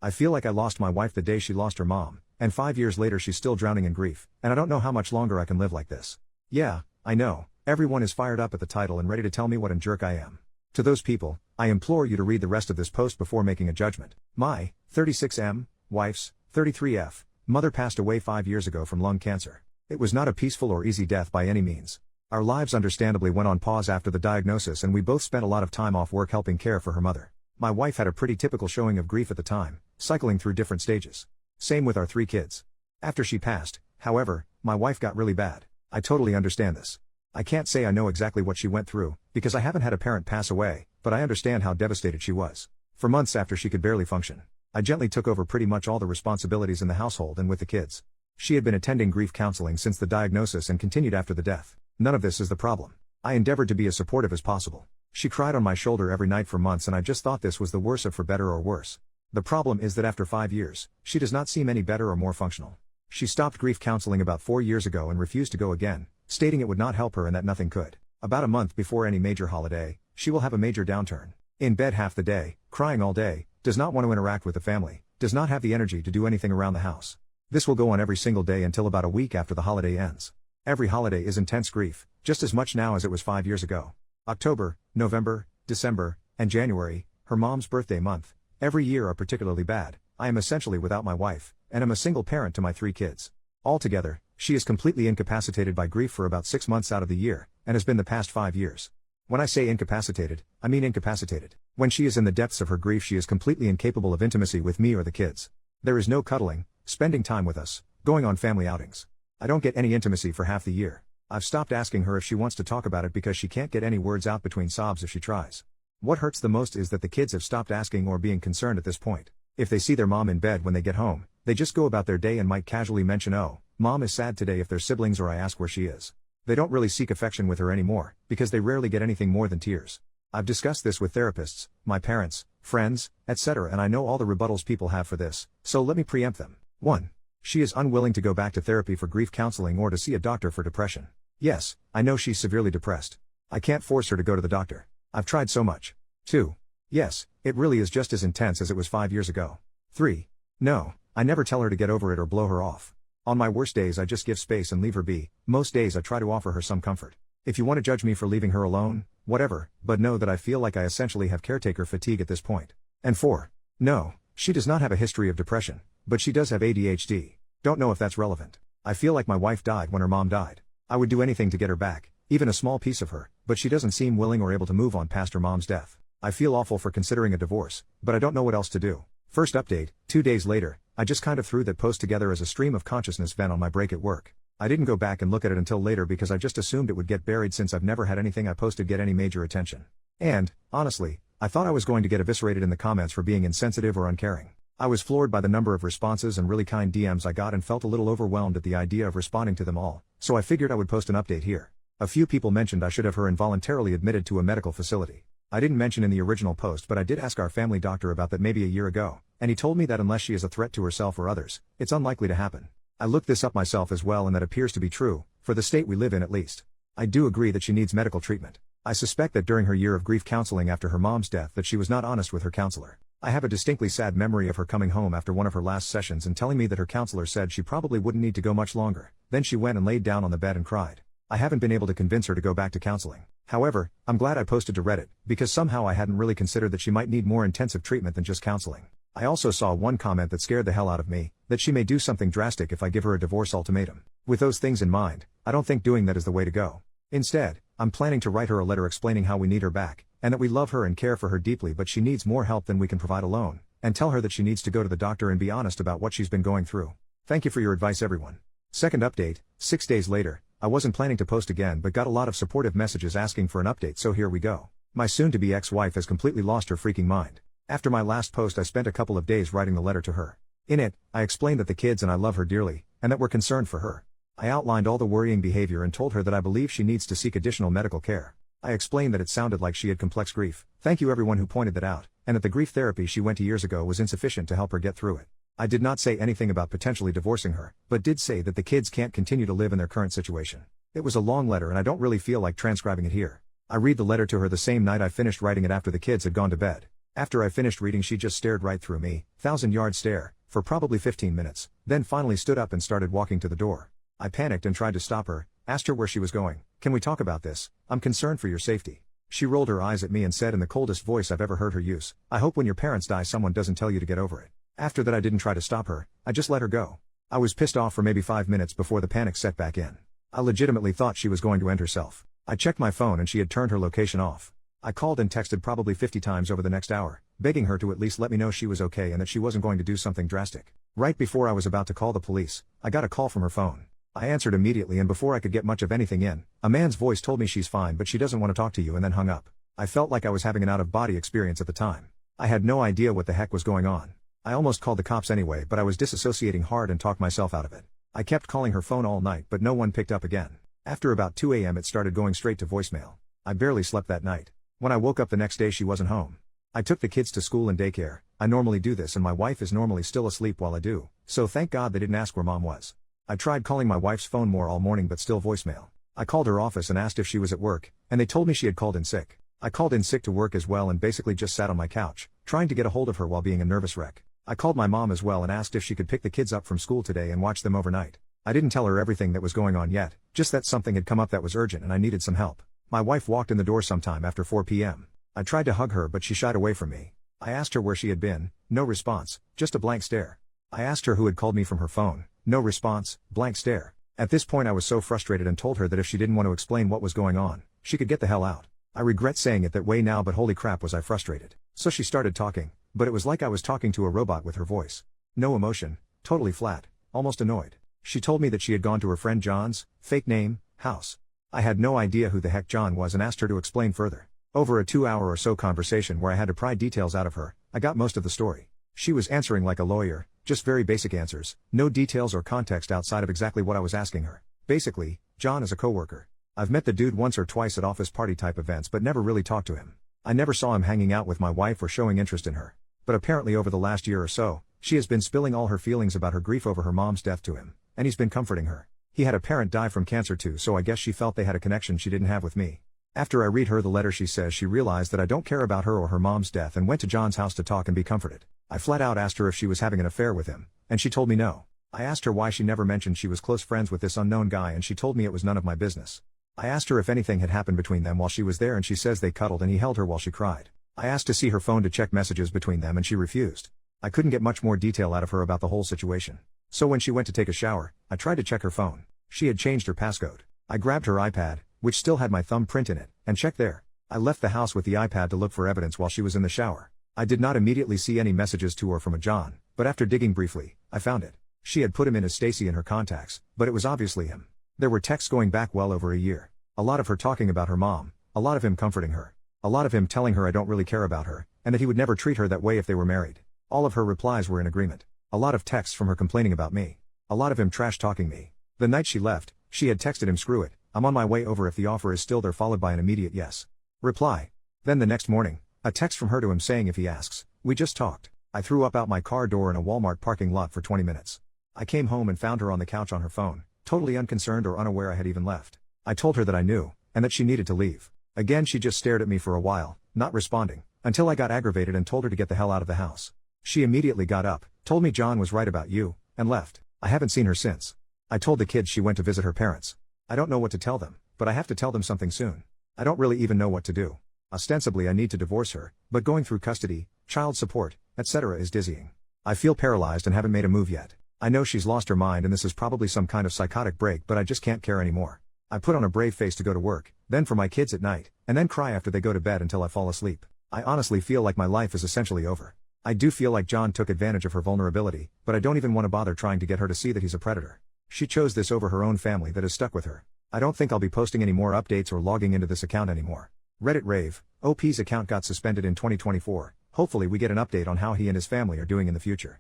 I feel like I lost my wife the day she lost her mom, and 5 years later she's still drowning in grief, and I don't know how much longer I can live like this. Yeah, I know, everyone is fired up at the title and ready to tell me what a jerk I am. To those people, I implore you to read the rest of this post before making a judgment. My 36M wife's 33F mother passed away 5 years ago from lung cancer. It was not a peaceful or easy death by any means. Our lives understandably went on pause after the diagnosis, and we both spent a lot of time off work helping care for her mother. My wife had a pretty typical showing of grief at the time, cycling through different stages. Same with our 3 kids. After she passed, however, my wife got really bad. I totally understand this. I can't say I know exactly what she went through, because I haven't had a parent pass away, but I understand how devastated she was. For months after she could barely function, I gently took over pretty much all the responsibilities in the household and with the kids. She had been attending grief counseling since the diagnosis and continued after the death. None of this is the problem. I endeavored to be as supportive as possible. She cried on my shoulder every night for months, and I just thought this was the worst of for better or worse. The problem is that after 5 years, she does not seem any better or more functional. She stopped grief counseling about 4 years ago and refused to go again, stating it would not help her and that nothing could. About a month before any major holiday, she will have a major downturn. In bed half the day, crying all day, does not want to interact with the family, does not have the energy to do anything around the house. This will go on every single day until about a week after the holiday ends. Every holiday is intense grief, just as much now as it was 5 years ago. October, November, December, and January, her mom's birthday month, every year are particularly bad. I am essentially without my wife, and am a single parent to my 3 kids. Altogether, she is completely incapacitated by grief for about 6 months out of the year, and has been the past 5 years. When I say incapacitated, I mean incapacitated. When she is in the depths of her grief, she is completely incapable of intimacy with me or the kids. There is no cuddling, spending time with us, going on family outings. I don't get any intimacy for half the year. I've stopped asking her if she wants to talk about it because she can't get any words out between sobs if she tries. What hurts the most is that the kids have stopped asking or being concerned at this point. If they see their mom in bed when they get home, they just go about their day and might casually mention, "Oh, mom is sad today," if they're siblings, or I ask where she is. They don't really seek affection with her anymore, because they rarely get anything more than tears. I've discussed this with therapists, my parents, friends, etc., and I know all the rebuttals people have for this, so let me preempt them. 1. She is unwilling to go back to therapy for grief counseling or to see a doctor for depression. Yes, I know she's severely depressed. I can't force her to go to the doctor. I've tried so much. 2. Yes, it really is just as intense as it was 5 years ago. 3. No, I never tell her to get over it or blow her off. On my worst days I just give space and leave her be. Most days I try to offer her some comfort. If you want to judge me for leaving her alone, whatever, but know that I feel like I essentially have caretaker fatigue at this point. And 4. No, she does not have a history of depression, but she does have ADHD. Don't know if that's relevant. I feel like my wife died when her mom died. I would do anything to get her back, even a small piece of her, but she doesn't seem willing or able to move on past her mom's death. I feel awful for considering a divorce, but I don't know what else to do. First update, 2 days later, I just kind of threw that post together as a stream of consciousness vent on my break at work. I didn't go back and look at it until later because I just assumed it would get buried since I've never had anything I posted get any major attention. And, honestly, I thought I was going to get eviscerated in the comments for being insensitive or uncaring. I was floored by the number of responses and really kind DMs I got and felt a little overwhelmed at the idea of responding to them all, so I figured I would post an update here. A few people mentioned I should have her involuntarily admitted to a medical facility. I didn't mention in the original post, but I did ask our family doctor about that maybe a year ago, and he told me that unless she is a threat to herself or others, it's unlikely to happen. I looked this up myself as well, and that appears to be true, for the state we live in at least. I do agree that she needs medical treatment. I suspect that during her year of grief counseling after her mom's death that she was not honest with her counselor. I have a distinctly sad memory of her coming home after one of her last sessions and telling me that her counselor said she probably wouldn't need to go much longer. Then she went and laid down on the bed and cried. I haven't been able to convince her to go back to counseling. However, I'm glad I posted to Reddit, because somehow I hadn't really considered that she might need more intensive treatment than just counseling. I also saw one comment that scared the hell out of me, that she may do something drastic if I give her a divorce ultimatum. With those things in mind, I don't think doing that is the way to go. Instead, I'm planning to write her a letter explaining how we need her back, and that we love her and care for her deeply, but she needs more help than we can provide alone, and tell her that she needs to go to the doctor and be honest about what she's been going through. Thank you for your advice, everyone. Second update, 6 days later, I wasn't planning to post again but got a lot of supportive messages asking for an update, so here we go. My soon-to-be ex-wife has completely lost her freaking mind. After my last post I spent a couple of days writing the letter to her. In it, I explained that the kids and I love her dearly, and that we're concerned for her. I outlined all the worrying behavior and told her that I believe she needs to seek additional medical care. I explained that it sounded like she had complex grief. Thank you everyone who pointed that out, and that the grief therapy she went to years ago was insufficient to help her get through it. I did not say anything about potentially divorcing her, but did say that the kids can't continue to live in their current situation. It was a long letter and I don't really feel like transcribing it here. I read the letter to her the same night I finished writing it after the kids had gone to bed. After I finished reading, she just stared right through me, 1,000-yard stare, for probably 15 minutes, then finally stood up and started walking to the door. I panicked and tried to stop her, asked her where she was going. "Can we talk about this? I'm concerned for your safety." She rolled her eyes at me and said in the coldest voice I've ever heard her use, "I hope when your parents die someone doesn't tell you to get over it." After that I didn't try to stop her, I just let her go. I was pissed off for maybe 5 minutes before the panic set back in. I legitimately thought she was going to end herself. I checked my phone and she had turned her location off. I called and texted probably 50 times over the next hour, begging her to at least let me know she was okay and that she wasn't going to do something drastic. Right before I was about to call the police, I got a call from her phone. I answered immediately, and before I could get much of anything in, a man's voice told me she's fine but she doesn't want to talk to you, and then hung up. I felt like I was having an out-of-body experience at the time. I had no idea what the heck was going on. I almost called the cops anyway, but I was disassociating hard and talked myself out of it. I kept calling her phone all night but no one picked up again. After about 2 a.m. it started going straight to voicemail. I barely slept that night. When I woke up the next day she wasn't home. I took the kids to school and daycare. I normally do this and my wife is normally still asleep while I do, so thank God they didn't ask where mom was. I tried calling my wife's phone more all morning but still voicemail. I called her office and asked if she was at work, and they told me she had called in sick. I called in sick to work as well and basically just sat on my couch, trying to get a hold of her while being a nervous wreck. I called my mom as well and asked if she could pick the kids up from school today and watch them overnight. I didn't tell her everything that was going on yet, just that something had come up that was urgent and I needed some help. My wife walked in the door sometime after 4 p.m. I tried to hug her but she shied away from me. I asked her where she had been, no response, just a blank stare. I asked her who had called me from her phone, no response, blank stare. At this point I was so frustrated and told her that if she didn't want to explain what was going on, she could get the hell out. I regret saying it that way now, but holy crap was I frustrated. So she started talking, but it was like I was talking to a robot with her voice. No emotion, totally flat, almost annoyed. She told me that she had gone to her friend John's, fake name, house. I had no idea who the heck John was and asked her to explain further. Over a 2-hour or so conversation where I had to pry details out of her, I got most of the story. She was answering like a lawyer, just very basic answers, no details or context outside of exactly what I was asking her. Basically, John is a coworker. I've met the dude once or twice at office party type events but never really talked to him. I never saw him hanging out with my wife or showing interest in her. But apparently over the last year or so, she has been spilling all her feelings about her grief over her mom's death to him, and he's been comforting her. He had a parent die from cancer too, so I guess she felt they had a connection she didn't have with me. After I read her the letter, she says she realized that I don't care about her or her mom's death and went to John's house to talk and be comforted. I flat out asked her if she was having an affair with him, and she told me no. I asked her why she never mentioned she was close friends with this unknown guy, and she told me it was none of my business. I asked her if anything had happened between them while she was there, and she says they cuddled and he held her while she cried. I asked to see her phone to check messages between them and she refused. I couldn't get much more detail out of her about the whole situation. So when she went to take a shower, I tried to check her phone. She had changed her passcode. I grabbed her iPad, which still had my thumbprint in it, and checked there. I left the house with the iPad to look for evidence while she was in the shower. I did not immediately see any messages to or from a John, but after digging briefly, I found it. She had put him in as Stacy in her contacts, but it was obviously him. There were texts going back well over a year. A lot of her talking about her mom, a lot of him comforting her, a lot of him telling her I don't really care about her, and that he would never treat her that way if they were married. All of her replies were in agreement. A lot of texts from her complaining about me. A lot of him trash talking me. The night she left, she had texted him, "Screw it, I'm on my way over if the offer is still there," followed by an immediate yes reply. Then the next morning, a text from her to him saying if he asks, "We just talked." I threw up out my car door in a Walmart parking lot for 20 minutes. I came home and found her on the couch on her phone, totally unconcerned or unaware I had even left. I told her that I knew, and that she needed to leave. Again she just stared at me for a while, not responding, until I got aggravated and told her to get the hell out of the house. She immediately got up, told me John was right about you, and left. I haven't seen her since. I told the kids she went to visit her parents. I don't know what to tell them, but I have to tell them something soon. I don't really even know what to do. Ostensibly I need to divorce her, but going through custody, child support, etc. is dizzying. I feel paralyzed and haven't made a move yet. I know she's lost her mind and this is probably some kind of psychotic break, but I just can't care anymore. I put on a brave face to go to work, then for my kids at night, and then cry after they go to bed until I fall asleep. I honestly feel like my life is essentially over. I do feel like John took advantage of her vulnerability, but I don't even want to bother trying to get her to see that he's a predator. She chose this over her own family that is stuck with her. I don't think I'll be posting any more updates or logging into this account anymore. Reddit rave, OP's account got suspended in 2024, hopefully we get an update on how he and his family are doing in the future.